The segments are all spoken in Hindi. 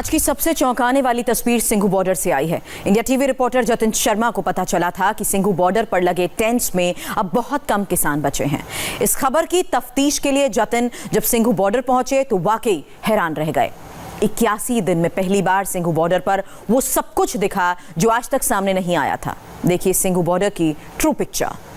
आज की सबसे चौंकाने वाली तस्वीर सिंघू बॉर्डर से आई है। India TV reporter Jatin Sharma को पता चला था कि सिंघू बॉर्डर पर लगे टेंट्स में अब बहुत कम किसान बचे हैं। इस खबर की तफ्तीश के लिए जतिन जब सिंघू बॉर्डर पहुंचे तो वाकई हैरान रह गए। 81 दिन में पहली बार सिंघू बॉर्डर पर वो सब कुछ दिखा जो आज तक सामने नहीं आया था। देखिए सिंघू बॉर्डर की ट्रू पिक्चर।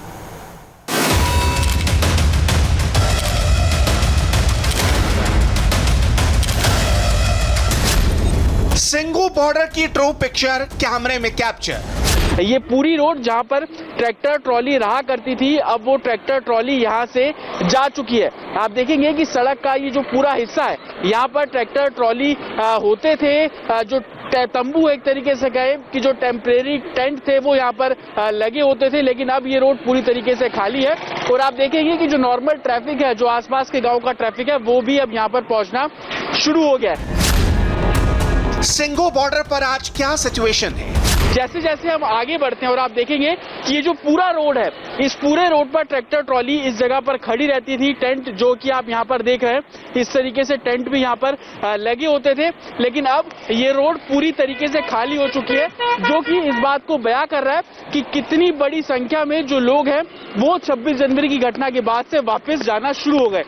सिंघू बॉर्डर की ट्रू पिक्चर कैमरे में कैप्चर। ये पूरी रोड जहां पर ट्रैक्टर ट्रॉली रहा करती थी, अब वो ट्रैक्टर ट्रॉली यहां से जा चुकी है। आप देखेंगे कि सड़क का ये जो पूरा हिस्सा है, यहाँ पर ट्रैक्टर ट्रॉली होते थे, जो तंबू एक तरीके से कहे कि जो टेम्परेरी टेंट थे वो यहाँ पर लगे होते थे, लेकिन अब ये रोड पूरी तरीके से खाली है। और आप देखेंगे कि जो नॉर्मल ट्रैफिक है, जो आसपास के गाँव का ट्रैफिक है, वो भी अब यहाँ पर पहुंचना शुरू हो गया है। सिंघू बॉर्डर पर आज क्या सिचुएशन है? जैसे जैसे हम आगे बढ़ते हैं और आप देखेंगे कि ये जो पूरा रोड है, इस पूरे रोड पर ट्रैक्टर ट्रॉली इस जगह पर खड़ी रहती थी। टेंट जो कि आप यहाँ पर देख रहे हैं, इस तरीके से टेंट भी यहाँ पर लगे होते थे, लेकिन अब ये रोड पूरी तरीके से खाली हो चुकी है, जो कि इस बात को बयां कर रहा है कि कितनी बड़ी संख्या में जो लोग हैं वो 26 जनवरी की घटना के बाद से वापस जाना शुरू हो गए।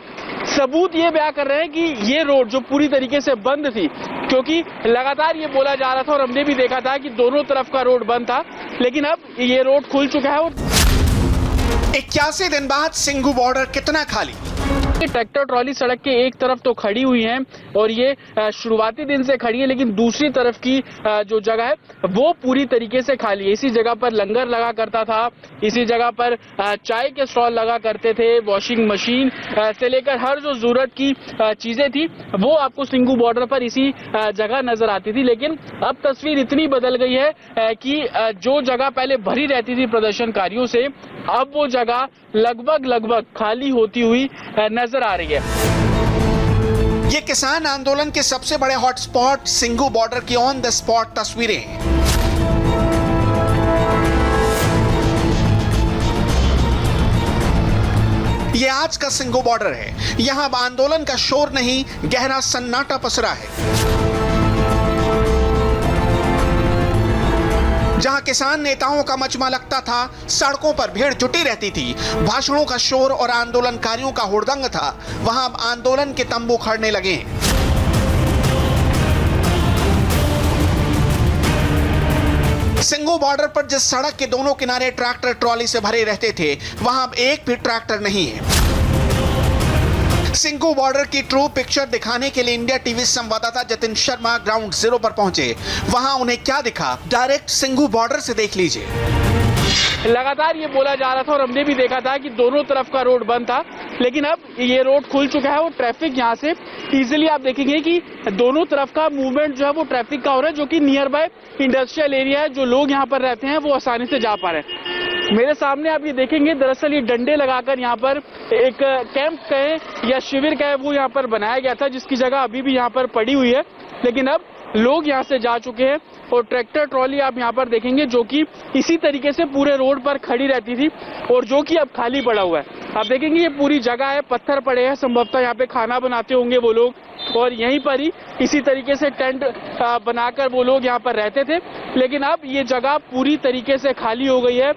सबूत ये बयां कर रहे हैं कि ये रोड जो पूरी तरीके से बंद थी, क्योंकि लगातार ये बोला जा रहा था और हमने भी देखा था कि दोनों तरफ का रोड बंद था, लेकिन अब ये रोड खुल चुका है। और 81 दिन बाद सिंघू बॉर्डर कितना खाली? ट्रैक्टर ट्रॉली सड़क के एक तरफ तो खड़ी हुई है और ये शुरुआती दिन से खड़ी है, लेकिन दूसरी तरफ की जो जगह है वो पूरी तरीके से खाली है। इसी जगह पर लंगर लगा करता था, इसी जगह पर चाय के स्टॉल लगा करते थे, वॉशिंग मशीन से लेकर हर जो जरूरत की चीजें थी वो आपको सिंघू बॉर्डर पर इसी जगह नजर आती थी। लेकिन अब तस्वीर इतनी बदल गई है कि जो जगह पहले भरी रहती थी प्रदर्शनकारियों से, अब वो जगह लगभग खाली होती हुई नजर आ रही है। ये किसान आंदोलन के सबसे बड़े हॉटस्पॉट सिंघू बॉर्डर की ऑन द स्पॉट तस्वीरें हैं। ये आज का सिंघू बॉर्डर है। यहां अब आंदोलन का शोर नहीं, गहरा सन्नाटा पसरा है। जहां किसान नेताओं का मजमा लगता था, सड़कों पर भीड़ जुटी रहती थी, भाषणों का शोर और आंदोलनकारियों का हुड़दंग था, वहां अब आंदोलन के तंबू खड़ने लगे हैं। सिंघू बॉर्डर पर जिस सड़क के दोनों किनारे ट्रैक्टर ट्रॉली से भरे रहते थे, वहां अब एक भी ट्रैक्टर नहीं है। सिंघू बॉर्डर की ट्रू पिक्चर दिखाने के लिए इंडिया टीवी संवाददाता जतिन शर्मा ग्राउंड जीरो पर पहुंचे। वहां उन्हें क्या दिखा, डायरेक्ट सिंघू बॉर्डर से देख लीजिए। लगातार ये बोला जा रहा था और हमने भी देखा था कि दोनों तरफ का रोड बंद था, लेकिन अब ये रोड खुल चुका है और ट्रैफिक यहाँ से इजीली आप देखेंगे कि दोनों तरफ का मूवमेंट जो है वो ट्रैफिक का हो रहा है, जो कि नियर बाय इंडस्ट्रियल एरिया है। जो लोग यहाँ पर रहते हैं वो आसानी से जा पा रहे हैं। मेरे सामने आप ये देखेंगे, दरअसल ये डंडे लगाकर यहाँ पर एक कैंप कहे या शिविर कहे वो यहाँ पर बनाया गया था, जिसकी जगह अभी भी यहाँ पर पड़ी हुई है, लेकिन अब लोग यहाँ से जा चुके हैं। और ट्रैक्टर ट्रॉली आप यहाँ पर देखेंगे जो कि इसी तरीके से पूरे रोड पर खड़ी रहती थी और जो कि अब खाली पड़ा हुआ है। आप देखेंगे ये पूरी जगह है, पत्थर पड़े हैं, संभवतः यहाँ पे खाना बनाते होंगे वो लोग, और यहीं पर ही इसी तरीके से टेंट बनाकर वो लोग यहाँ पर रहते थे, लेकिन अब ये जगह पूरी तरीके से खाली हो गई है।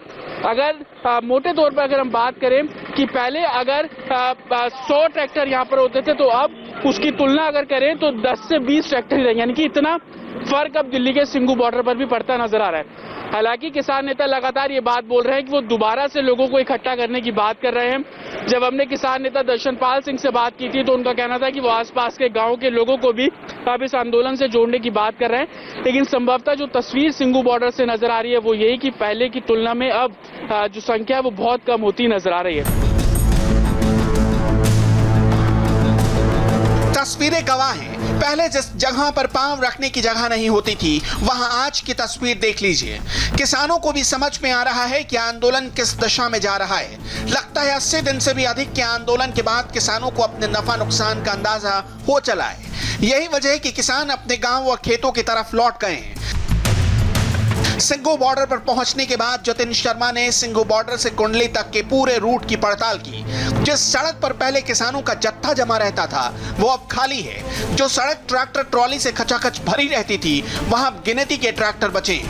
अगर मोटे तौर पर अगर हम बात करें कि पहले अगर 100 ट्रैक्टर यहाँ पर होते थे, तो अब उसकी तुलना अगर करें तो 10 से 20 ट्रैक्टर ही रहेंगे, यानी कि इतना फर्क अब दिल्ली के सिंघू बॉर्डर पर भी पड़ता नजर आ रहा है। हालांकि किसान नेता लगातार ये बात बोल रहे हैं कि वो दोबारा से लोगों को इकट्ठा करने की बात कर रहे हैं। जब हमने किसान नेता दर्शनपाल सिंह से बात की थी तो उनका कहना था कि वो आसपास के गांव के लोगों को भी अब इस आंदोलन से जोड़ने की बात कर रहे हैं, लेकिन संभवतः जो तस्वीर सिंघू बॉर्डर से नजर आ रही है वो यही कि पहले की तुलना में अब जो संख्या है वो बहुत कम होती नजर आ रही है। तस्वीरें गवाह हैं। पहले जिस जगह पर पांव रखने की जगह नहीं होती थी, वहां आज की तस्वीर देख लीजिए। किसानों को भी समझ में आ रहा है कि आंदोलन किस दशा में जा रहा है। लगता है 80 दिन से भी अधिक के आंदोलन के बाद किसानों को अपने नफा नुकसान का अंदाजा हो चला है। यही वजह है कि किसान अपने गांव और खेतों की तरफ लौट गए हैं। सिंघू बॉर्डर पर पहुंचने के बाद जतिन शर्मा ने सिंघू बॉर्डर से कुंडली तक के पूरे रूट की पड़ताल की। जिस सड़क पर पहले किसानों का जत्था जमा रहता था वो अब खाली है। जो सड़क ट्रैक्टर ट्रॉली से खचाखच भरी रहती थी वहां गिनती के ट्रैक्टर बचे।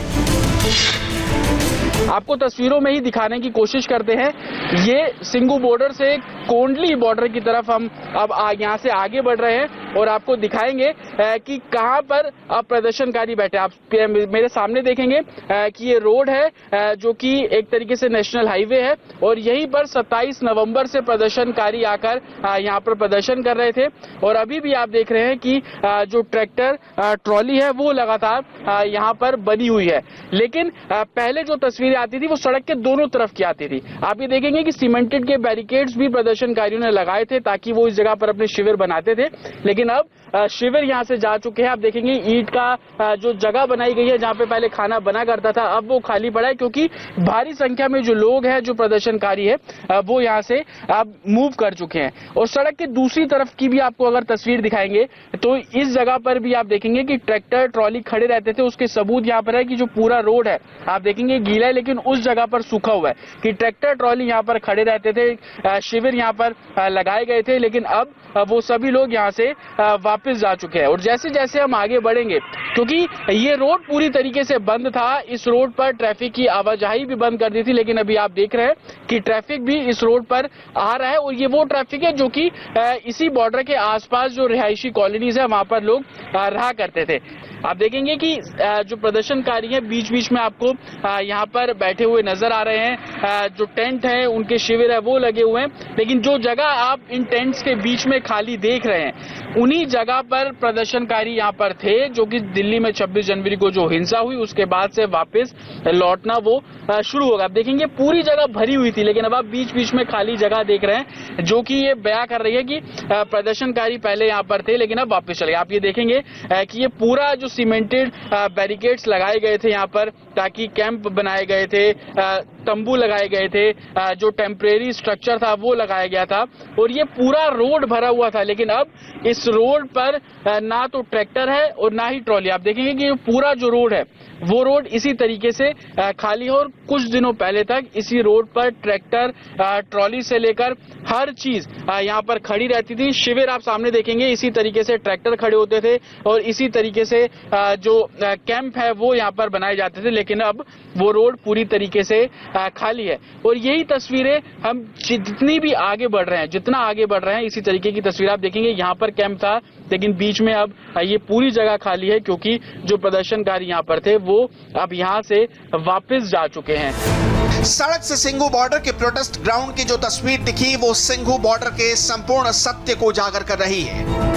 आपको तस्वीरों में ही दिखाने की कोशिश करते हैं। ये सिंघू बॉर्डर से कोंडली बॉर्डर की तरफ हम अब यहाँ से आगे बढ़ रहे हैं और आपको दिखाएंगे कि कहां पर अब प्रदर्शनकारी बैठे। आप मेरे सामने देखेंगे कि ये रोड है जो कि एक तरीके से नेशनल हाईवे है और यहीं पर 27 नवंबर से प्रदर्शनकारी आकर यहाँ पर प्रदर्शन कर रहे थे। और अभी भी आप देख रहे हैं कि जो ट्रैक्टर ट्रॉली है वो लगातार यहाँ पर बनी हुई है। लेकिन पहले जो तस्वीरें आती थी वो सड़क के दोनों तरफ की आती थी। आप ये देखेंगे कि सीमेंटेड के बैरिकेड्स भी प्रदर्शनकारियों ने लगाए थे ताकि वो इस जगह पर अपने शिविर बनाते थे। लेकिन अब शिविर यहां से जा चुके हैं। आप देखेंगे ईंट का जो जगह बनाई गई है जहां पे पहले खाना बना करता था अब वो खाली पड़ा है, क्योंकि भारी संख्या में जो लोग हैं, जो प्रदर्शनकारी है, वो यहां से अब मूव कर चुके हैं। और सड़क के दूसरी तरफ की भी आपको अगर तस्वीर दिखाएंगे तो इस जगह पर भी आप देखेंगे कि ट्रैक्टर ट्रॉली खड़े रहते थे। उसके सबूत यहाँ पर है कि जो पूरा रोड है आप देखेंगे गीला है, लेकिन उस जगह पर सूखा हुआ है कि ट्रैक्टर ट्रॉली यहाँ पर खड़े रहते थे, शिविर यहाँ पर लगाए गए थे। लेकिन अब वो सभी लोग यहाँ से वापस जा चुके हैं। और जैसे जैसे हम आगे बढ़ेंगे, क्योंकि ये रोड पूरी तरीके से बंद था, इस रोड पर ट्रैफिक की आवाजाही भी बंद कर दी थी। लेकिन अभी आप देख रहे हैं कि ट्रैफिक भी इस रोड पर आ रहा है और ये वो ट्रैफिक है जो कि इसी बॉर्डर के आसपास जो रिहायशी कॉलोनीज है वहां पर लोग रहा करते थे। आप देखेंगे कि जो प्रदर्शनकारी हैं बीच बीच में आपको यहाँ पर बैठे हुए नजर आ रहे हैं। जो टेंट है उनके शिविर है वो लगे हुए हैं। लेकिन जो जगह आप इन टेंट्स के बीच में खाली देख रहे हैं उन्हीं जगह पर प्रदर्शनकारी यहाँ पर थे, जो कि दिल्ली में 26 जनवरी को जो हिंसा हुई उसके बाद से वापस लौटना वो शुरू होगा। आप देखेंगे पूरी जगह भरी हुई थी, लेकिन अब आप बीच बीच में खाली जगह देख रहे हैं, जो कि ये बयां कर रही है कि प्रदर्शनकारी पहले यहाँ पर थे लेकिन अब वापस चले। आप ये देखेंगे कि ये पूरा जो सीमेंटेड बैरिकेड्स लगाए गए थे यहाँ पर, ताकि कैंप बनाए गए थे, तंबू लगाए गए थे, जो टेम्परेरी स्ट्रक्चर था वो लगाया गया था और ये पूरा रोड भरा हुआ था। लेकिन अब इस रोड पर ना तो ट्रैक्टर है और ना ही ट्रॉली। आप देखेंगे कि पूरा जो रोड है वो रोड इसी तरीके से खाली है और कुछ दिनों पहले तक इसी रोड पर ट्रैक्टर ट्रॉली से लेकर हर चीज यहाँ पर खड़ी रहती थी। शिविर आप सामने देखेंगे इसी तरीके से ट्रैक्टर खड़े होते थे और इसी तरीके से जो कैंप है वो यहाँ पर बनाए जाते थे। लेकिन अब वो रोड पूरी तरीके से खाली है और यही तस्वीरें हम जितनी भी आगे बढ़ रहे हैं, जितना आगे बढ़ रहे हैं इसी तरीके की तस्वीर आप देखेंगे। यहाँ पर कैंप था लेकिन बीच में अब ये पूरी जगह खाली है, क्योंकि जो प्रदर्शनकारी यहाँ पर थे वो अब यहाँ से वापस जा चुके हैं। सड़क से सिंघू बॉर्डर के प्रोटेस्ट ग्राउंड की जो तस्वीर दिखी वो सिंघू बॉर्डर के संपूर्ण सत्य को उजागर कर रही है।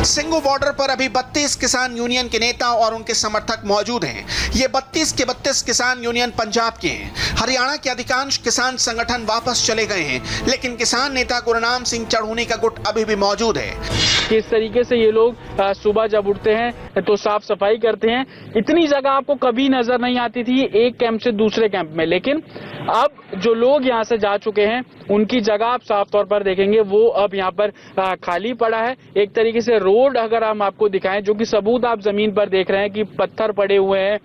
सिंघू बॉर्डर पर अभी 32 किसान यूनियन के नेता और उनके समर्थक मौजूद हैं। ये 32 के 32 किसान यूनियन पंजाब के हैं। हरियाणा के अधिकांश किसान संगठन वापस चले गए हैं, लेकिन किसान नेता गुरनाम सिंह चढ़ूनी का गुट अभी भी मौजूद है। किस तरीके से ये लोग सुबह जब उठते हैं तो साफ सफाई करते हैं। इतनी जगह आपको कभी नजर नहीं आती थी एक कैंप से दूसरे कैंप में, लेकिन अब जो लोग यहाँ से जा चुके हैं उनकी जगह आप साफ तौर पर देखेंगे वो अब यहाँ पर खाली पड़ा है। एक तरीके से रोड अगर हम आपको दिखाएं, जो कि सबूत आप जमीन पर देख रहे हैं कि पत्थर पड़े हुए हैं,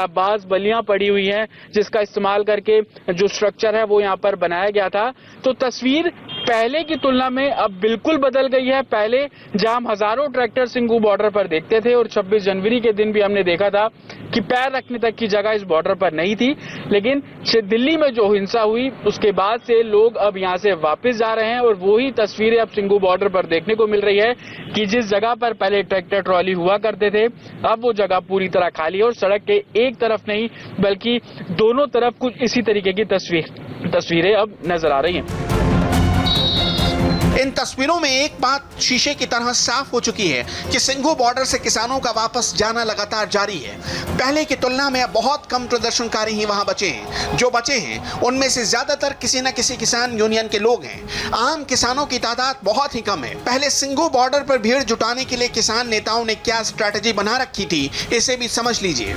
बांस बलियां पड़ी हुई हैं, जिसका इस्तेमाल करके जो स्ट्रक्चर है वो यहाँ पर बनाया गया था। तो तस्वीर पहले की तुलना में अब बिल्कुल बदल गई है। पहले जहां हम हजारों ट्रैक्टर सिंघू बॉर्डर पर देखते थे और 26 जनवरी के दिन भी हमने देखा था कि पैर रखने तक की जगह इस बॉर्डर पर नहीं थी। लेकिन दिल्ली में जो हिंसा हुई उसके बाद से लोग अब यहाँ से वापस जा रहे हैं और वही तस्वीरें अब सिंघू बॉर्डर पर देखने को मिल रही है कि जिस जगह पर पहले ट्रैक्टर ट्रॉली हुआ करते थे अब वो जगह पूरी तरह खाली है और सड़क के एक तरफ नहीं बल्कि दोनों तरफ कुछ इसी तरीके की तस्वीरें अब नजर आ रही हैं। इन तस्वीरों में एक बात शीशे की तरह साफ हो चुकी है कि सिंघू बॉर्डर से किसानों का वापस जाना लगातार जारी है। पहले की तुलना में अब बहुत कम प्रदर्शनकारी ही वहां बचे हैं। जो बचे हैं उनमें से ज्यादातर किसी न किसी किसान यूनियन के लोग हैं। आम किसानों की तादाद बहुत ही कम है। पहले सिंघू बॉर्डर पर भीड़ जुटाने के लिए किसान नेताओं ने क्या स्ट्रैटेजी बना रखी थी, इसे भी समझ लीजिए।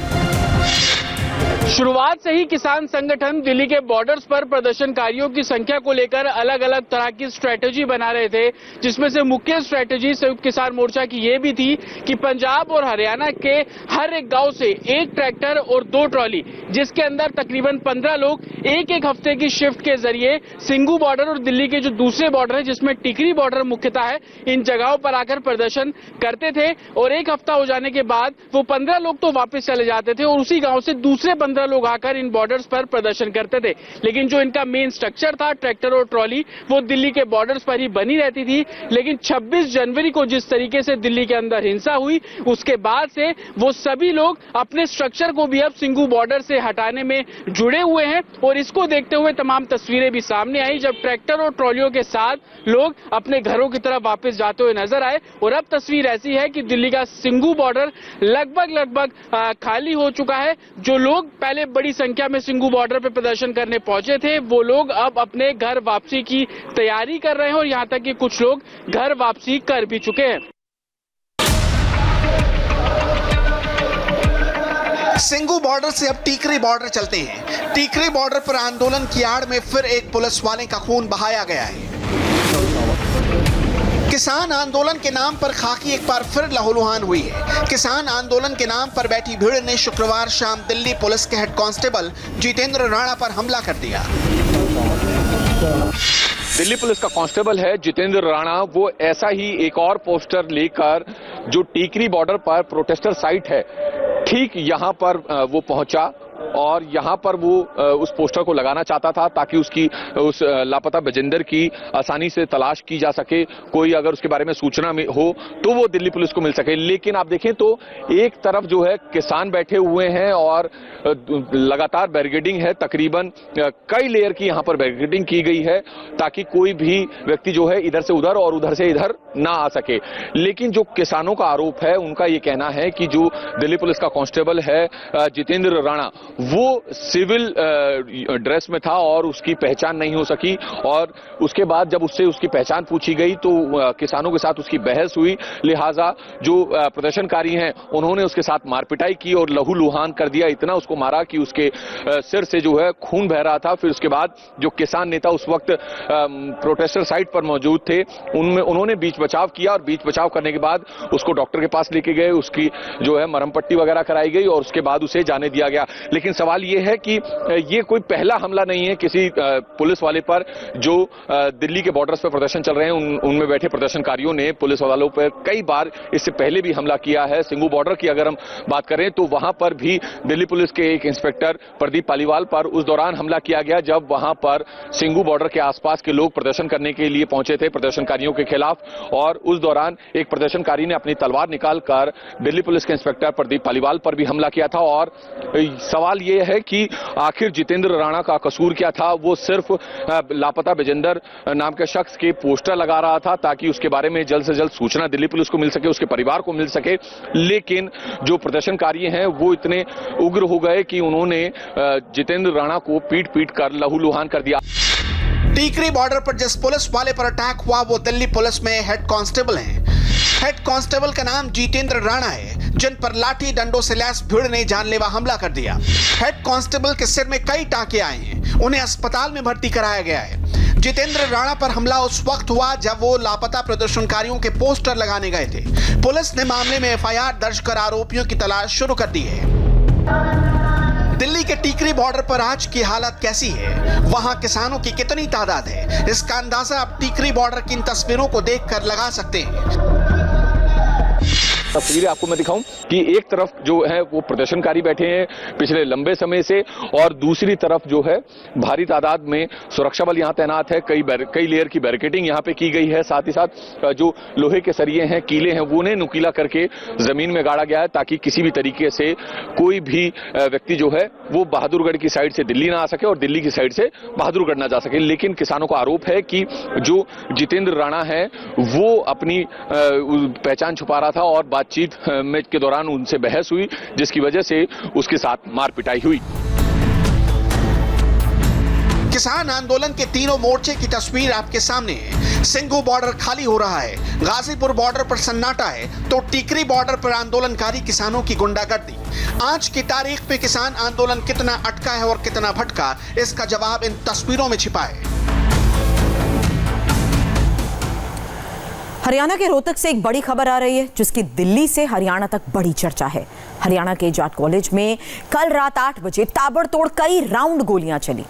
शुरुआत से ही किसान संगठन दिल्ली के बॉर्डर्स पर प्रदर्शनकारियों की संख्या को लेकर अलग अलग तरह की स्ट्रेटेजी बना रहे थे, जिसमें से मुख्य स्ट्रेटेजी संयुक्त किसान मोर्चा की ये भी थी कि पंजाब और हरियाणा के हर एक गांव से एक ट्रैक्टर और 2 ट्रॉली, जिसके अंदर तकरीबन 15 लोग एक एक हफ्ते की शिफ्ट के जरिए सिंघू बॉर्डर और दिल्ली के जो दूसरे बॉर्डर है जिसमें टिकरी बॉर्डर मुख्यतः है, इन जगहों पर आकर प्रदर्शन करते थे और एक हफ्ता हो जाने के बाद वो 15 लोग तो वापस चले जाते थे और उसी गांव से दूसरे 15 लोग आकर इन बॉर्डर्स पर प्रदर्शन करते थे। लेकिन जो इनका मेन स्ट्रक्चर था, ट्रैक्टर और ट्रॉली, वो दिल्ली के बॉर्डर्स पर ही बनी रहती थी। लेकिन 26 जनवरी को जिस तरीके से दिल्ली के अंदर हिंसा हुई, उसके बाद से वो सभी लोग अपने स्ट्रक्चर को भी अब सिंघू बॉर्डर से हटाने में जुड़े हुए हैं और इसको देखते हुए तमाम तस्वीरें भी सामने आई जब ट्रैक्टर और ट्रॉलियों के साथ लोग अपने घरों की तरफ वापस जाते हुए नजर आए। और अब तस्वीर ऐसी है कि दिल्ली का सिंघू बॉर्डर लगभग खाली हो चुका है। जो लोग पहले बड़ी संख्या में सिंघू बॉर्डर पर प्रदर्शन करने पहुंचे थे, वो लोग अब अपने घर वापसी की तैयारी कर रहे हैं और यहां तक कि कुछ लोग घर वापसी कर भी चुके हैं। सिंघू बॉर्डर से अब टीकरी बॉर्डर चलते हैं। टीकरी बॉर्डर पर आंदोलन की आड़ में फिर एक पुलिस वाले का खून बहाया गया है। किसान आंदोलन के नाम पर खाकी एक बार फिर लहूलुहान हुई है। किसान आंदोलन के नाम पर बैठी भीड़ ने शुक्रवार शाम दिल्ली पुलिस के हेड कांस्टेबल जितेंद्र राणा पर हमला कर दिया। दिल्ली पुलिस का कांस्टेबल है जितेंद्र राणा, वो ऐसा ही एक और पोस्टर लेकर जो टीकरी बॉर्डर पर प्रोटेस्टर साइट है, ठीक यहां पर वो पहुंचा और यहां पर वो उस पोस्टर को लगाना चाहता था ताकि उस लापता बजिंदर की आसानी से तलाश की जा सके। कोई अगर उसके बारे में सूचना में हो तो वो दिल्ली पुलिस को मिल सके। लेकिन आप देखें तो एक तरफ जो है किसान बैठे हुए हैं और लगातार बैरिकेडिंग है, तकरीबन कई लेयर की यहां पर बैरिकेडिंग की गई है ताकि कोई भी व्यक्ति जो है इधर से उधर और उधर से इधर ना आ सके। लेकिन जो किसानों का आरोप है, उनका ये कहना है कि जो दिल्ली पुलिस का कांस्टेबल है जितेंद्र राणा, वो सिविल ड्रेस में था और उसकी पहचान नहीं हो सकी और उसके बाद जब उससे उसकी पहचान पूछी गई तो किसानों के साथ उसकी बहस हुई। लिहाजा जो प्रदर्शनकारी हैं उन्होंने उसके साथ मारपिटाई की और लहूलुहान कर दिया। इतना उसको मारा कि उसके सिर से जो है खून बह रहा था। फिर उसके बाद जो किसान नेता उस वक्त प्रोटेस्टर साइट पर मौजूद थे, उन्होंने बीच बचाव किया और बीच बचाव करने के बाद उसको डॉक्टर के पास लेके गए, उसकी जो है मरहम पट्टी वगैरह कराई गई और उसके बाद उसे जाने दिया गया। लेकिन सवाल यह है कि ये कोई पहला हमला नहीं है किसी पुलिस वाले पर। जो दिल्ली के बॉर्डर्स पर प्रदर्शन चल रहे हैं उनमें बैठे प्रदर्शनकारियों ने पुलिस वालों पर कई बार इससे पहले भी हमला किया है। सिंघू बॉर्डर की अगर हम बात करें तो वहां पर भी दिल्ली पुलिस के एक इंस्पेक्टर प्रदीप पालीवाल पर उस दौरान हमला किया गया जब वहां पर सिंघू बॉर्डर के आसपास के लोग प्रदर्शन करने के लिए पहुंचे थे प्रदर्शनकारियों के खिलाफ, और उस दौरान एक प्रदर्शनकारी ने अपनी तलवार निकालकर दिल्ली पुलिस के इंस्पेक्टर प्रदीप पालीवाल पर भी हमला किया था। और सवाल यह है कि आखिर जितेंद्र राणा का कसूर क्या था। वो सिर्फ लापता बजिंदर नाम के शख्स के पोस्टर लगा रहा था ताकि उसके बारे में जल्द से जल्द सूचना दिल्ली पुलिस को मिल सके, उसके परिवार को मिल सके। लेकिन जो प्रदर्शनकारी हैं वो इतने उग्र हो गए कि उन्होंने जितेंद्र राणा को पीट पीट कर लहूलुहान कर दिया। टीकरी बॉर्डर पर जिस पुलिस वाले पर अटैक हुआ वो दिल्ली पुलिस में हेड कांस्टेबल हैं। हेड कांस्टेबल का नाम जितेंद्र राणा है, जिन पर लाठी डंडों से लैस भीड़ ने जानलेवा हमला कर दिया। हेड कांस्टेबल के सिर में कई टांके आए हैं, उन्हें अस्पताल में भर्ती कराया गया है। जितेंद्र राणा पर हमला उस वक्त हुआ जब वो लापता प्रदर्शनकारियों के पोस्टर लगाने गए थे। पुलिस ने मामले में एफआईआर दर्ज कर आरोपियों की तलाश शुरू कर दी है। दिल्ली के टीकरी बॉर्डर पर आज की हालत कैसी है, वहां किसानों की कितनी तादाद है, इसका अंदाजा आप टीकरी बॉर्डर की इन तस्वीरों को देखकर लगा सकते हैं। तस्वीरें आपको मैं दिखाऊं कि एक तरफ जो है वो प्रदर्शनकारी बैठे हैं पिछले लंबे समय से और दूसरी तरफ जो है भारी तादाद में सुरक्षा बल यहां तैनात है। कई लेयर की बैरिकेडिंग यहां पे की गई है। साथ ही साथ जो लोहे के सरिये हैं, कीले हैं, वो उन्हें नुकीला करके जमीन में गाड़ा गया है ताकि किसी भी तरीके से कोई भी व्यक्ति जो है वो बहादुरगढ़ की साइड से दिल्ली ना आ सके और दिल्ली की साइड से बहादुरगढ़ ना जा सके। लेकिन किसानों का आरोप है कि जो जितेंद्र राणा है वो अपनी पहचान छुपा रहा था और बातचीत में के दौरान उनसे बहस हुई, जिसकी वजह से उसके साथ मारपिटाई हुई। किसान आंदोलन के तीनों मोर्चे की तस्वीर आपके सामने है। सिंघू बॉर्डर खाली हो रहा है, गाजीपुर बॉर्डर पर सन्नाटा है, तो टीकरी बॉर्डर पर आंदोलनकारी किसानों की गुंडागर्दी। आज की तारीख पे किसान आंदोलन कितना अटका है और कितना भटका, इसका जवाब इन तस्वीरों में छिपा है। हरियाणा के रोहतक से एक बड़ी खबर आ रही है जिसकी दिल्ली से हरियाणा तक बड़ी चर्चा है। हरियाणा के जाट कॉलेज में कल रात 8 बजे ताबड़तोड़ कई राउंड गोलियां चली,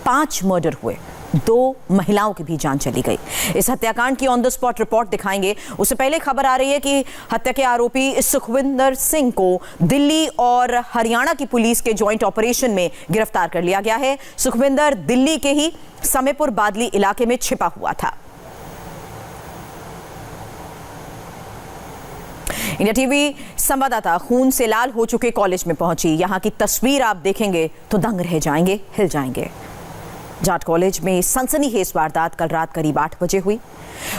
5 मर्डर हुए, 2 महिलाओं की भी जान चली गई। इस हत्याकांड की ऑन द स्पॉट रिपोर्ट दिखाएंगे। उससे पहले खबर आ रही है कि हत्या के आरोपी सुखविंदर सिंह को दिल्ली और हरियाणा की पुलिस के जॉइंट ऑपरेशन में गिरफ्तार कर लिया गया है। सुखविंदर दिल्ली के ही समेपुर बादली इलाके में छिपा हुआ था। इंडिया टीवी संवाददाता खून से लाल हो चुके कॉलेज में पहुंची। यहां की तस्वीर आप देखेंगे तो दंग रह जाएंगे, हिल जाएंगे। जाट कॉलेज में सनसनीखेज वारदात कल रात करीब 8 बजे हुई।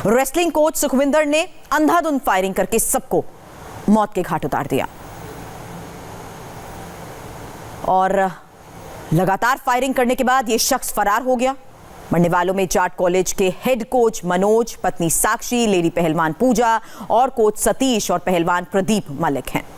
रेसलिंग कोच सुखविंदर ने अंधाधुंध फायरिंग करके सबको मौत के घाट उतार दिया और लगातार फायरिंग करने के बाद यह शख्स फरार हो गया। मरने वालों में जाट कॉलेज के हेड कोच मनोज, पत्नी साक्षी, लेडी पहलवान पूजा और कोच सतीश और पहलवान प्रदीप मलिक हैं।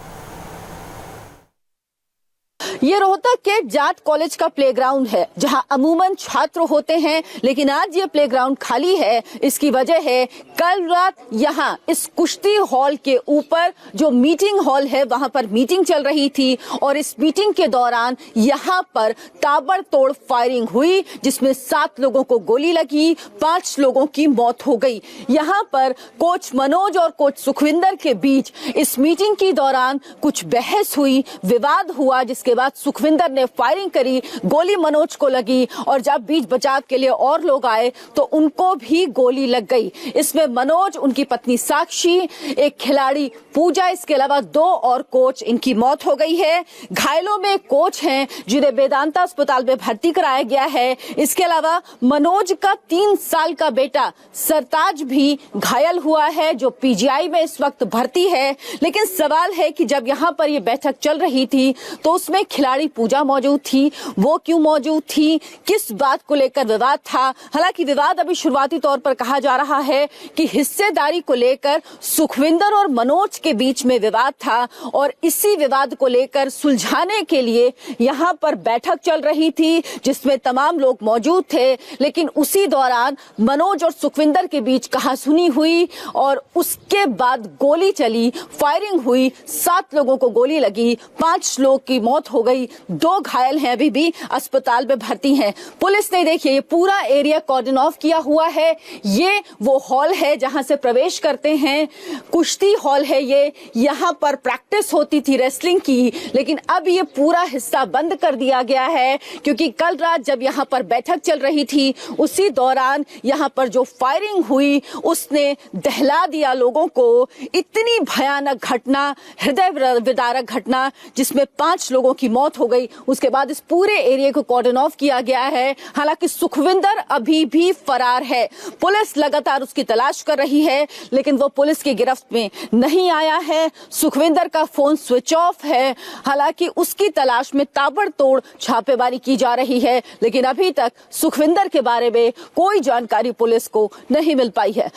ये रोहतक के जाट कॉलेज का प्लेग्राउंड है जहां अमूमन छात्र होते हैं, लेकिन आज ये प्लेग्राउंड खाली है। इसकी वजह है कल रात यहाँ इस कुश्ती हॉल के ऊपर जो मीटिंग हॉल है वहां पर मीटिंग चल रही थी और इस मीटिंग के दौरान यहाँ पर ताबड़तोड़ फायरिंग हुई जिसमें 7 लोगों को गोली लगी, 5 लोगों की मौत हो गई। यहाँ पर कोच मनोज और कोच सुखविंदर के बीच इस मीटिंग के दौरान कुछ बहस हुई, विवाद हुआ, जिसके बाद सुखविंदर ने फायरिंग करी, गोली मनोज को लगी और जब बीच बचाव के लिए और लोग आए तो उनको भी गोली लग गई। इसमें मनोज, उनकी पत्नी साक्षी, एक खिलाड़ी पूजा, इसके अलावा 2 और कोच, इनकी मौत हो गई है। घायलों में कोच हैं जिन्हें वेदांता अस्पताल में भर्ती कराया गया है। इसके अलावा मनोज का 3 साल का बेटा सरताज भी घायल हुआ है जो पीजीआई में इस वक्त भर्ती है। लेकिन सवाल है कि जब यहाँ पर यह बैठक चल रही थी तो उसमें खिलाड़ी पूजा मौजूद थी, वो क्यों मौजूद थी, किस बात को लेकर विवाद था। हालांकि विवाद अभी शुरुआती तौर पर कहा जा रहा है कि हिस्सेदारी को लेकर सुखविंदर और मनोज के बीच में विवाद था और इसी विवाद को लेकर सुलझाने के लिए यहाँ पर बैठक चल रही थी जिसमें तमाम लोग मौजूद थे। लेकिन उसी दौरान मनोज और सुखविंदर के बीच कहासुनी हुई और उसके बाद गोली चली, फायरिंग हुई, 7 लोगों को गोली लगी, 5 लोग की मौत हो गई, 2 घायल हैं, अभी भी अस्पताल में भर्ती हैं। पुलिस ने देखिए ये पूरा एरिया कॉर्डन ऑफ किया हुआ है। ये वो हॉल है जहां से प्रवेश करते हैं, कुश्ती हॉल है ये, यहाँ पर प्रैक्टिस होती थी रेसलिंग की, लेकिन अब ये पूरा हिस्सा बंद कर दिया गया है क्योंकि कल रात जब यहाँ पर बैठक चल रही थी उसी दौरान यहाँ पर जो फायरिंग हुई उसने दहला दिया लोगों को। इतनी भयानक घटना, हृदय विदारक घटना जिसमें 5 लोगों की मौत हो गई। उसके बाद इस पूरे एरिया को कॉर्डन ऑफ किया गया है। हालांकि सुखविंदर अभी भी फरार है, पुलिस लगातार उसकी तलाश कर रही है लेकिन वो पुलिस की गिरफ्त में नहीं आया है। सुखविंदर का फोन स्विच ऑफ है। हालांकि उसकी तलाश में ताबड़तोड़ छापेमारी की जा रही है लेकिन अभी तक सुखविंदर के बारे में कोई जानकारी पुलिस को नहीं मिल पाई है।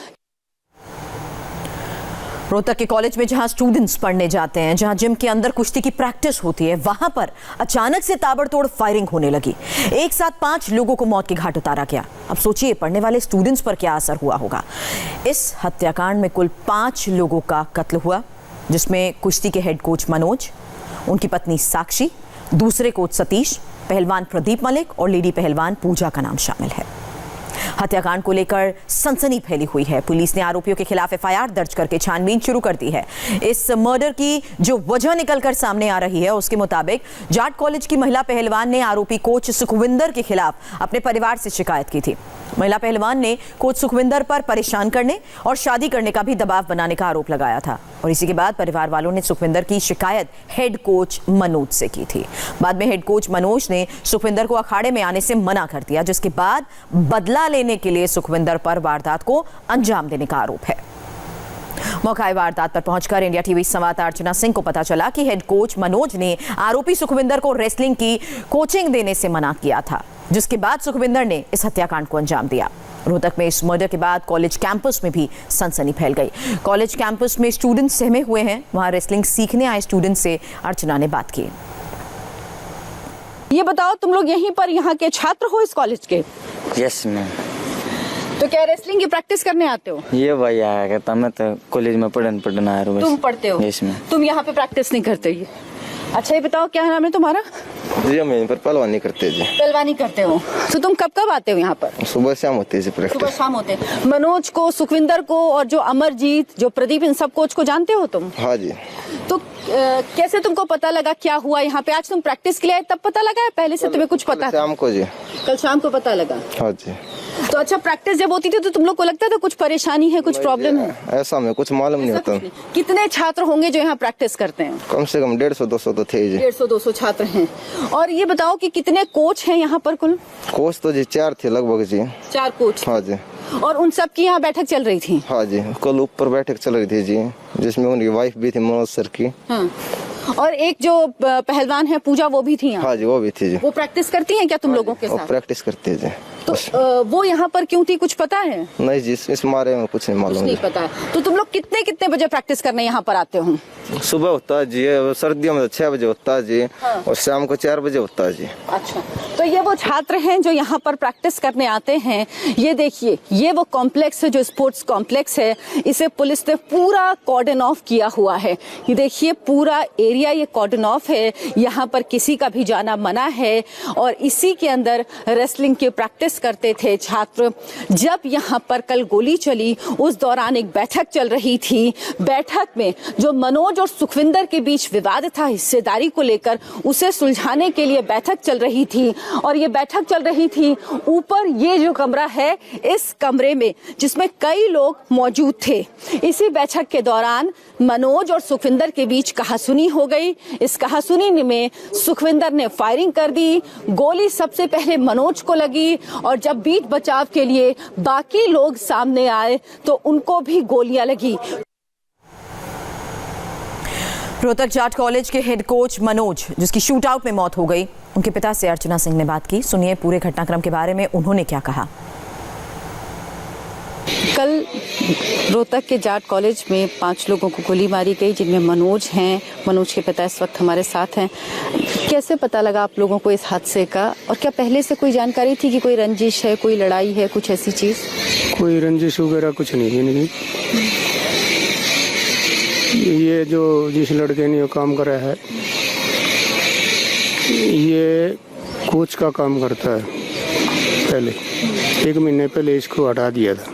रोहतक के कॉलेज में जहां स्टूडेंट्स पढ़ने जाते हैं, जहां जिम के अंदर कुश्ती की प्रैक्टिस होती है, वहां पर अचानक से ताबड़तोड़ फायरिंग होने लगी। एक साथ 5 लोगों को मौत के घाट उतारा गया। अब सोचिए पढ़ने वाले स्टूडेंट्स पर क्या असर हुआ होगा। इस हत्याकांड में कुल 5 लोगों का कत्ल हुआ जिसमें कुश्ती के हेड कोच मनोज, उनकी पत्नी साक्षी, दूसरे कोच सतीश, पहलवान प्रदीप मलिक और लेडी पहलवान पूजा का नाम शामिल है। हत्याकांड को लेकर सनसनी फैली हुई है। पुलिस ने आरोपियों के खिलाफ एफआईआर दर्ज करके छानबीन शुरू कर दी है। इस मर्डर की जो वजह निकलकर सामने आ रही है उसके मुताबिक जाट कॉलेज की महिला पहलवान ने आरोपी कोच सुखविंदर के खिलाफ अपने परिवार से शिकायत की थी। महिला पहलवान ने कोच सुखविंदर पर परेशान करने और शादी करने का भी दबाव बनाने का आरोप लगाया था और इसी के बाद परिवार वालों ने सुखविंदर की शिकायत हेड कोच मनोज से की थी। बाद में हेड कोच मनोज ने सुखविंदर को अखाड़े में आने से मना कर दिया, जिसके बाद बदला लेने के लिए सुखविंदर पर वारदात को अंजाम देने का आरोप है। मौका वारदात पर पहुंचकर इंडिया टीवी संवाददाता अर्चना सिंह को पता चला कि हेड कोच मनोज ने आरोपी सुखविंदर को रेसलिंग की कोचिंग देने से मना किया था। जिसके बाद सुखविंदर ने इस हत्याकांड को अंजाम दिया। रोहतक में इस मर्डर के बाद कॉलेज कैंपस में भी सनसनी फैल गई। कॉलेज कैंपस में स्टूडेंट सहमे हुए हैं। वहां रेसलिंग सीखने आए स्टूडेंट से अर्चना ने बात की। ये बताओ, तुम लोग यहीं पर यहाँ के छात्र हो इस कॉलेज के? Yes ma'am. तो क्या रेसलिंग की प्रैक्टिस करने आते हो? ये भाई आया कहता मैं तो कॉलेज में पढ़ने आया हूँ। तुम पढ़ते हो? Yes ma'am. तुम यहाँ पे प्रैक्टिस नहीं करते? ये अच्छा, ये बताओ क्या नाम है तुम्हारा? जी हम यहीं पर पहलवानी करते हैं जी। पहलवानी करते हो, तो तुम कब कब आते हो यहाँ पर? सुबह शाम होती है जी सुबह प्रैक्टिस। शाम होते हैं। मनोज को, सुखविंदर को और जो अमरजीत, जो प्रदीप, इन सब कोच को जानते हो तुम? हाँ जी। तो कैसे तुमको पता लगा क्या हुआ यहाँ पे? आज तुम प्रैक्टिस के लिए आए तब पता लगा है? पहले से तुम्हें कुछ पता था? शाम को जी। कल शाम को पता लगा। हाँ जी। तो अच्छा, प्रैक्टिस जब होती थी तो तुम लोग को लगता था कुछ परेशानी है, कुछ प्रॉब्लम है? ऐसा हमें कुछ मालूम नहीं होता। कितने छात्र होंगे जो यहाँ प्रैक्टिस करते हैं? कम से कम 150-200 तो थे जी। 150-200 छात्र हैं। और ये बताओ कि कितने कोच हैं यहाँ पर कुल? कोच तो जी 4 थे लगभग जी। 4 कोच। हाँ जी। और उन सब की यहाँ बैठक चल रही थी? हाँ जी, कल ऊपर बैठक चल रही थी जी, जिसमें उनकी वाइफ भी थी, मनोज सर की। हाँ। और एक जो पहलवान है पूजा, वो भी थी यहाँ? हाँ जी, वो भी थी जी। वो प्रैक्टिस करती हैं क्या तुम लोगों के वो साथ? प्रैक्टिस करते हैं जी। तो वो यहाँ पर क्यों थी, कुछ पता है? नहीं जी, इस बारे में कुछ नहीं कुछ मालूम नहीं जी। पता है। तो तुम लोग कितने कितने बजे प्रैक्टिस करने यहाँ पर आते हो? सुबह होता है जी, सर्दियों में 6 बजे होता है जी। हाँ। और शाम को 4 बजे होता है जी। अच्छा, तो ये वो छात्र हैं जो यहाँ पर प्रैक्टिस करने आते हैं। ये देखिए, ये वो कॉम्प्लेक्स है जो स्पोर्ट्स कॉम्प्लेक्स है। इसे पुलिस ने पूरा कॉर्डन ऑफ किया हुआ है। ये देखिए, पूरा एरिया ये कॉर्डन ऑफ है। यहाँ पर किसी का भी जाना मना है। और इसी के अंदर रेसलिंग की प्रैक्टिस करते थे छात्र। जब यहाँ पर कल गोली चली, उस दौरान एक बैठक चल रही थी। बैठक में जो मनोज और सुखविंदर के बीच विवाद था हिस्सेदारी को लेकर, उसे सुलझाने के लिए बैठक चल रही थी। और ये बैठक चल रही थी ऊपर, ये जो कमरा है, इस कमरे में, जिसमें कई लोग मौजूद थे। इसी बैठक के दौरान मनोज और सुखविंदर के बीच कहासुनी हो गई। इस कहासुनी में सुखविंदर ने फायरिंग कर दी। गोली सबसे पहले मनोज को लगी और जब बीच बचाव के लिए बाकी लोग सामने आए तो उनको भी गोलियां लगी। रोहतक जाट कॉलेज के हेड कोच मनोज, जिसकी शूट आउट में मौत हो गई, उनके पिता से अर्चना सिंह ने बात की। सुनिए पूरे घटनाक्रम के बारे में उन्होंने क्या कहा। कल रोहतक के जाट कॉलेज में 5 लोगों को गोली मारी गई, जिनमें मनोज हैं। मनोज के पिता इस वक्त हमारे साथ हैं। कैसे पता लगा आप लोगों को इस हादसे का, और क्या पहले से कोई जानकारी थी कि कोई रंजिश है, कोई लड़ाई है, कुछ ऐसी चीज? कोई रंजिश वगैरह कुछ नहीं। ये जो जिस लड़के ने ये काम करा है, ये कोच का काम करता है। पहले 1 महीने पहले इसको हटा दिया था।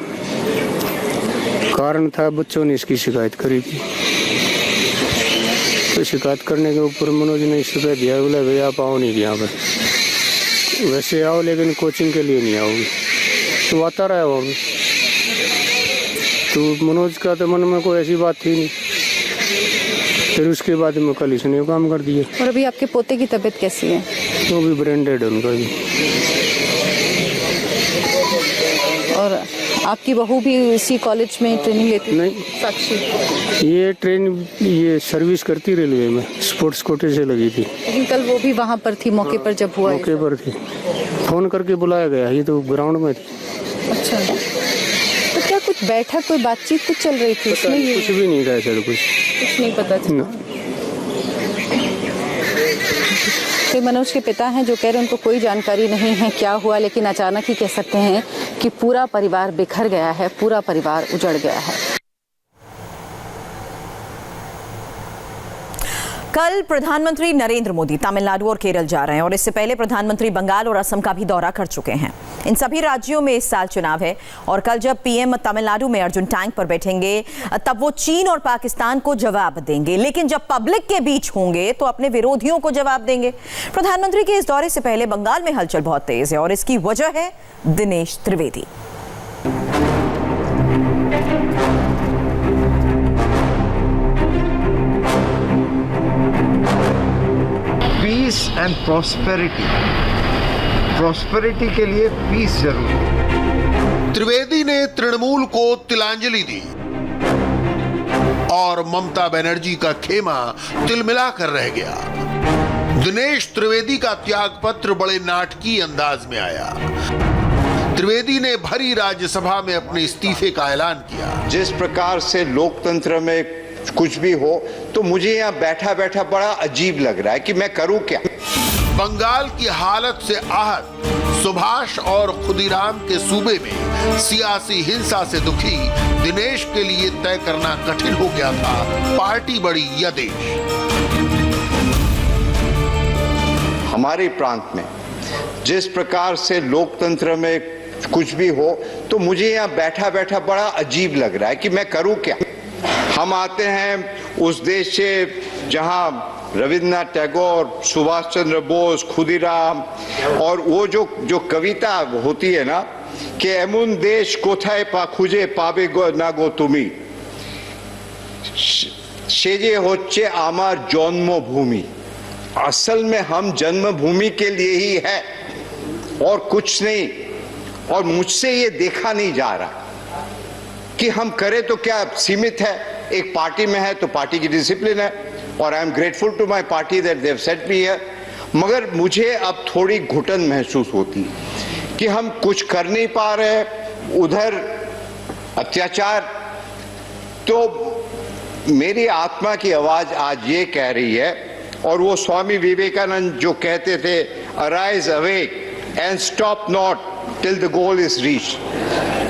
कारण था, बच्चों ने इसकी शिकायत करी थी। तो शिकायत करने के ऊपर मनोज ने इस रुपये दिया, बोला भैया आप आओ नहीं यहाँ पर, वैसे आओ लेकिन कोचिंग के लिए नहीं आओगे। तो आता रहा वो भी। तो मनोज का तो मन में कोई ऐसी बात थी नहीं। फिर उसके बाद में कल इसने काम कर दिया। और अभी आपके पोते की तबीयत कैसी है? वो भी ब्रेंडेड है उनका भी। और आपकी बहू भी इसी कॉलेज में ट्रेनिंग लेती? नहीं, साक्षी ये सर्विस करती रेलवे में, स्पोर्ट्स कोटे से लगी थी। लेकिन कल वो भी वहाँ पर थी मौके पर जब हुआ? मौके पर थी, फोन करके बुलाया गया। ये तो ग्राउंड में थी। अच्छा, तो क्या कुछ बैठक, कोई बातचीत कुछ चल रही थी उसमें? कुछ भी नहीं था सर, कुछ नहीं पता चला। तो मनोज के पिता हैं जो कह रहे हैं उनको कोई जानकारी नहीं है क्या हुआ, लेकिन अचानक ही कह सकते हैं कि पूरा परिवार बिखर गया है, पूरा परिवार उजड़ गया है। कल प्रधानमंत्री नरेंद्र मोदी तमिलनाडु और केरल जा रहे हैं और इससे पहले प्रधानमंत्री बंगाल और असम का भी दौरा कर चुके हैं। इन सभी राज्यों में इस साल चुनाव है और कल जब पीएम तमिलनाडु में अर्जुन टैंक पर बैठेंगे तब वो चीन और पाकिस्तान को जवाब देंगे, लेकिन जब पब्लिक के बीच होंगे तो अपने विरोधियों को जवाब देंगे। प्रधानमंत्री के इस दौरे से पहले बंगाल में हलचल बहुत तेज है और इसकी वजह है Dinesh Trivedi. Peace and prosperity के लिए पीस जरूरी है। त्रिवेदी ने तृणमूल को तिलांजलि दी और ममता बनर्जी का खेमा तिलमिला कर रह गया। दिनेश त्रिवेदी का त्याग पत्र बड़े नाटकीय अंदाज में आया। त्रिवेदी ने भरी राज्यसभा में अपने इस्तीफे का ऐलान किया। जिस प्रकार से लोकतंत्र में कुछ भी हो तो मुझे यहाँ बैठा बैठा बड़ा अजीब लग रहा है कि मैं करूं क्या। बंगाल की हालत से आहत सुभाष और खुदीराम के सूबे में सियासी हिंसा से दुखी दिनेश के लिए तय करना कठिन हो गया था पार्टी बड़ी या देश। हमारे प्रांत में जिस प्रकार से लोकतंत्र में कुछ भी हो तो मुझे यहाँ बैठा बैठा बड़ा अजीब लग रहा है कि मैं करूं क्या। हम आते हैं उस देश से जहां रविन्द्रनाथ टैगोर, सुभाष चंद्र बोस, खुदीराम और वो जो कविता होती है ना कि एमुन देश कोथाय पा खुजे पाबे गो ना गो तुमी सेजे होच्छे आमार जन्मभूमि। असल में हम जन्मभूमि के लिए ही है और कुछ नहीं। और मुझसे ये देखा नहीं जा रहा कि हम करें तो क्या सीमित है। एक पार्टी में है तो पार्टी की डिसिप्लिन है और I am grateful to my party that they have set me here. मगर मुझे अब थोड़ी घुटन महसूस होती है कि हम कुछ कर नहीं पा रहे, उधर अत्याचार। तो मेरी आत्मा की आवाज आज ये कह रही है और वो स्वामी विवेकानंद जो कहते थे arise awake and stop not till the goal is reach.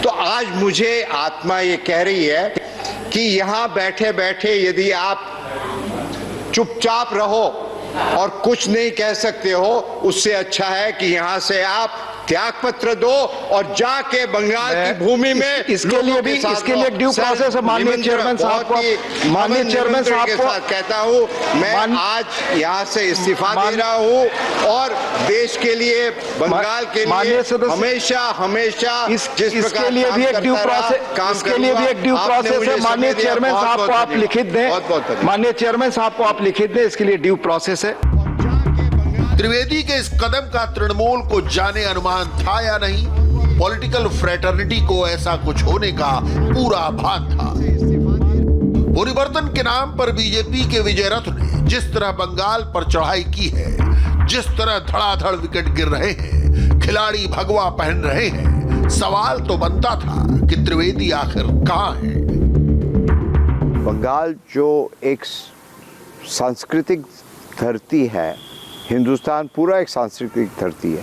तो आज मुझे आत्मा ये कह रही है कि यहां बैठे बैठे यदि आप चुपचाप रहो और कुछ नहीं कह सकते हो, उससे अच्छा है कि यहां से आप त्याग पत्र दो और जाके बंगाल की भूमि में इसके लिए भी इसके लिए ड्यू प्रोसेस है। माननीय चेयरमैन साहब को कहता हूं मैं आज यहां से इस्तीफा दे रहा हूं और देश के लिए बंगाल के लिए हमेशा हमेशा इसके लिए भी एक ड्यू प्रोसेस इसके लिए भी एक ड्यू प्रोसेस है। माननीय चेयरमैन साहब को आप लिखित दें। माननीय चेयरमैन साहब को आप लिखित दें, इसके लिए ड्यू प्रोसेस है। त्रिवेदी के इस कदम का तृणमूल को जाने अनुमान था या नहीं, पॉलिटिकल फ्रेटर्निटी को ऐसा कुछ होने का पूरा भान था। परिवर्तन के नाम पर बीजेपी के विजय रथ ने जिस तरह बंगाल पर चढ़ाई की है, जिस तरह धड़ाधड़ विकेट गिर रहे हैं, खिलाड़ी भगवा पहन रहे हैं, सवाल तो बनता था कि त्रिवेदी आखिर कहां है। बंगाल जो एक सांस्कृतिक धरती है, हिंदुस्तान पूरा एक सांस्कृतिक धरती है,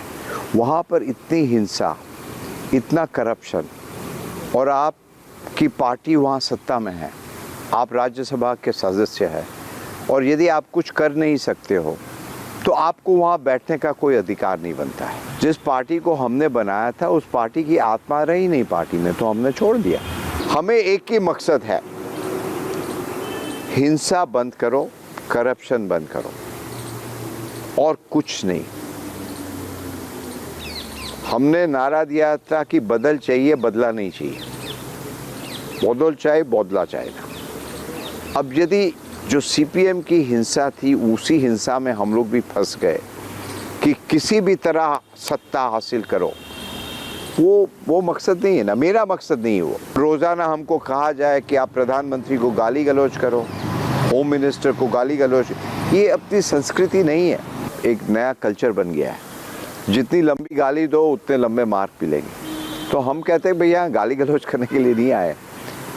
वहाँ पर इतनी हिंसा, इतना करप्शन और आपकी पार्टी वहाँ सत्ता में है, आप राज्यसभा के सदस्य हैं और यदि आप कुछ कर नहीं सकते हो तो आपको वहाँ बैठने का कोई अधिकार नहीं बनता है। जिस पार्टी को हमने बनाया था उस पार्टी की आत्मा रही नहीं पार्टी में, तो हमने छोड़ दिया। हमें एक ही मकसद है, हिंसा बंद करो, करप्शन बंद करो और कुछ नहीं। हमने नारा दिया था कि बदल चाहिए, बदला नहीं चाहिए। बदल चाहिए, बदला चाहिए। अब यदि जो सीपीएम की हिंसा थी उसी हिंसा में हम लोग भी फंस गए कि किसी भी तरह सत्ता हासिल करो, वो मकसद नहीं है ना, मेरा मकसद नहीं है वो। रोजाना हमको कहा जाए कि आप प्रधानमंत्री को गाली गलौज करो, होम मिनिस्टर को गाली गलौज, ये अपनी संस्कृति नहीं है। एक नया कल्चर बन गया है, जितनी लंबी गाली दो उतने लंबे मार्क मिलेंगे। तो हम कहते हैं भैया गाली गलौज करने के लिए नहीं आए।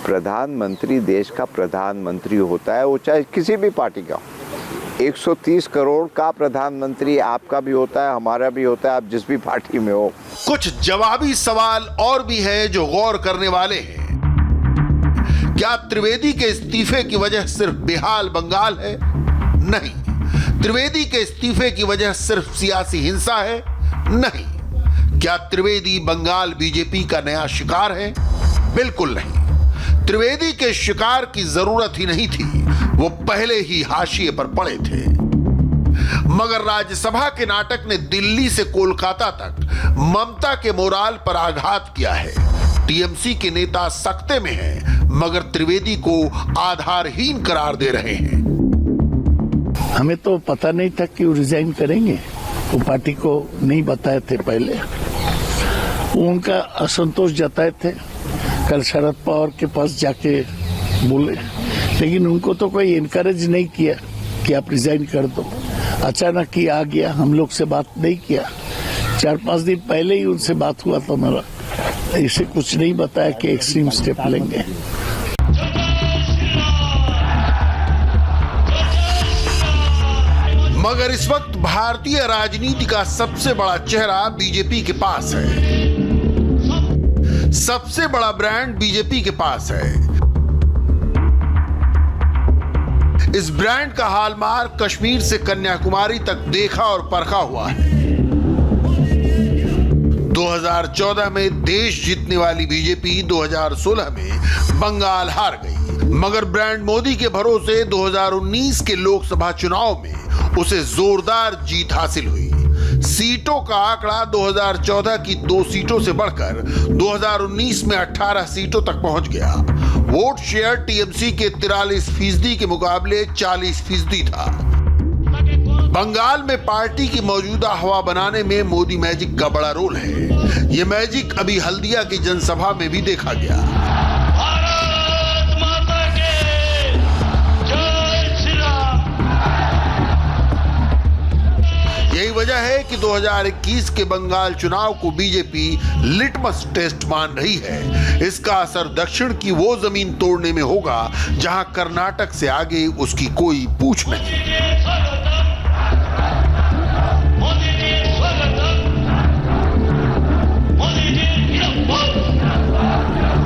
प्रधानमंत्री देश का प्रधानमंत्री होता है, वो चाहे किसी भी पार्टी का हो। 130 करोड़ का प्रधानमंत्री आपका भी होता है, हमारा भी होता है, आप जिस भी पार्टी में हो। कुछ जवाबी सवाल और भी हैं जो गौर करने वाले हैं। क्या त्रिवेदी के इस्तीफे की वजह सिर्फ बेहाल बंगाल है? नहीं। त्रिवेदी के इस्तीफे की वजह सिर्फ सियासी हिंसा है? नहीं। क्या त्रिवेदी बंगाल बीजेपी का नया शिकार है? बिल्कुल नहीं। त्रिवेदी के शिकार की जरूरत ही नहीं थी, वो पहले ही हाशिए पर पड़े थे। मगर राज्यसभा के नाटक ने दिल्ली से कोलकाता तक ममता के मोराल पर आघात किया है। टीएमसी के नेता सख्ते में हैं, मगर त्रिवेदी को आधारहीन करार दे रहे हैं। हमें तो पता नहीं था कि वो रिजाइन करेंगे, वो पार्टी को नहीं बताए थे पहले। वो उनका असंतोष जताए थे, कल शरद पवार के पास जाके बोले, लेकिन उनको तो कोई इनकरेज नहीं किया कि आप रिजाइन कर दो। अचानक ही आ गया, हम लोग से बात नहीं किया। 4-5 दिन पहले ही उनसे बात हुआ था मेरा, ऐसे कुछ नहीं बताया कि एक्सट्रीम स्टेप लेंगे। मगर इस वक्त भारतीय राजनीति का सबसे बड़ा चेहरा बीजेपी के पास है, सबसे बड़ा ब्रांड बीजेपी के पास है। इस ब्रांड का हॉलमार्क कश्मीर से कन्याकुमारी तक देखा और परखा हुआ है। 2014 में देश जीतने वाली बीजेपी 2016 में बंगाल हार गई, मगर ब्रांड मोदी के भरोसे 2019 के लोकसभा चुनाव में उसे जोरदार जीत हासिल हुई। सीटों का आंकड़ा 2014 की 2 सीटों से बढ़कर 2019 में 18 सीटों तक पहुंच गया। वोट शेयर टीएमसी के 43% के मुकाबले 40% था। बंगाल में पार्टी की मौजूदा हवा बनाने में मोदी मैजिक का बड़ा रोल है। यह मैजिक अभी हल्दिया की जनसभा में भी देखा गया। यही वजह है कि 2021 के बंगाल चुनाव को बीजेपी लिटमस टेस्ट मान रही है। इसका असर दक्षिण की वो जमीन तोड़ने में होगा जहां कर्नाटक से आगे उसकी कोई पूछ नहीं।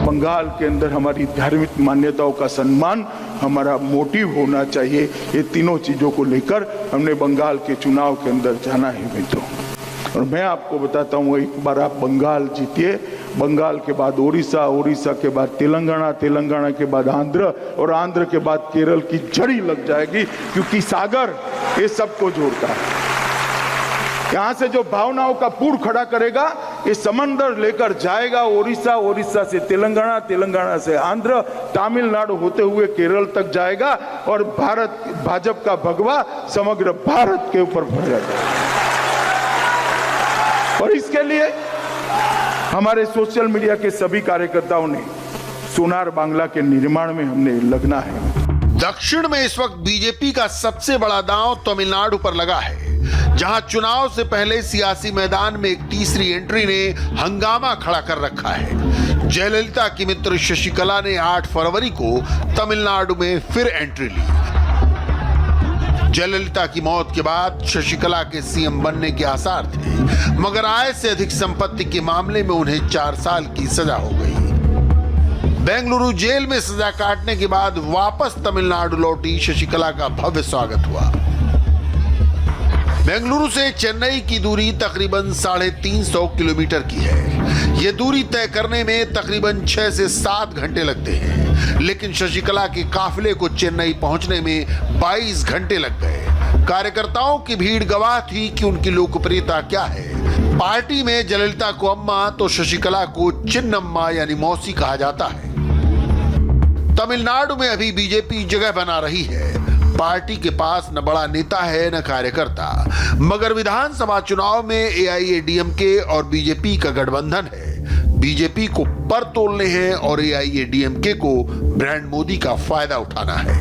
बंगाल के अंदर हमारी धार्मिक मान्यताओं का सम्मान हमारा मोटिव होना चाहिए। ये तीनों चीजों को लेकर हमने बंगाल के चुनाव के अंदर जाना है मित्रों। और मैं आपको बताता हूँ, एक बार आप बंगाल जीतिए, बंगाल के बाद ओडिशा, ओडिशा के बाद तेलंगाना, तेलंगाना के बाद आंध्र और आंध्र के बाद केरल की जड़ी लग जाएगी, क्योंकि सागर ये सबको जोड़ता है। यहाँ से जो भावनाओं का पुल खड़ा करेगा, ये समंदर लेकर जाएगा ओडिशा, ओडिशा से तेलंगाना, तेलंगाना से आंध्र, तमिलनाडु होते हुए केरल तक जाएगा और भारत भाजपा का भगवा समग्र भारत के ऊपर भर जाएगा। और इसके लिए हमारे सोशल मीडिया के सभी कार्यकर्ताओं ने सोनार बांग्ला के निर्माण में हमने लगना है। दक्षिण में इस वक्त बीजेपी का सबसे बड़ा दांव तमिलनाडु पर लगा है, जहां चुनाव से पहले सियासी मैदान में एक तीसरी एंट्री ने हंगामा खड़ा कर रखा है। जयललिता की मित्र शशिकला ने 8 फरवरी को तमिलनाडु में फिर एंट्री ली। जयललिता की मौत के बाद शशिकला के सीएम बनने के आसार थे, मगर आय से अधिक संपत्ति के मामले में उन्हें 4 साल की सजा हो गई। बेंगलुरु जेल में सजा काटने के बाद वापस तमिलनाडु लौटी शशिकला का भव्य स्वागत हुआ। बेंगलुरु से चेन्नई की दूरी तकरीबन 350 किलोमीटर की है। यह दूरी तय करने में तकरीबन 6 से 7 घंटे लगते हैं, लेकिन शशिकला के काफिले को चेन्नई पहुंचने में 22 घंटे लग गए। कार्यकर्ताओं की भीड़ गवाह थी कि उनकी लोकप्रियता क्या है। पार्टी में जयललिता को अम्मा तो शशिकला को चिन्नम्मा यानी मौसी कहा जाता है। तमिलनाडु में अभी बीजेपी जगह बना रही है। पार्टी के पास न बड़ा नेता है न कार्यकर्ता, मगर विधानसभा चुनाव में एआईएडीएमके और बीजेपी का गठबंधन है। बीजेपी को पर तोलने हैं और एआईएडीएमके को ब्रांड मोदी का फायदा उठाना है।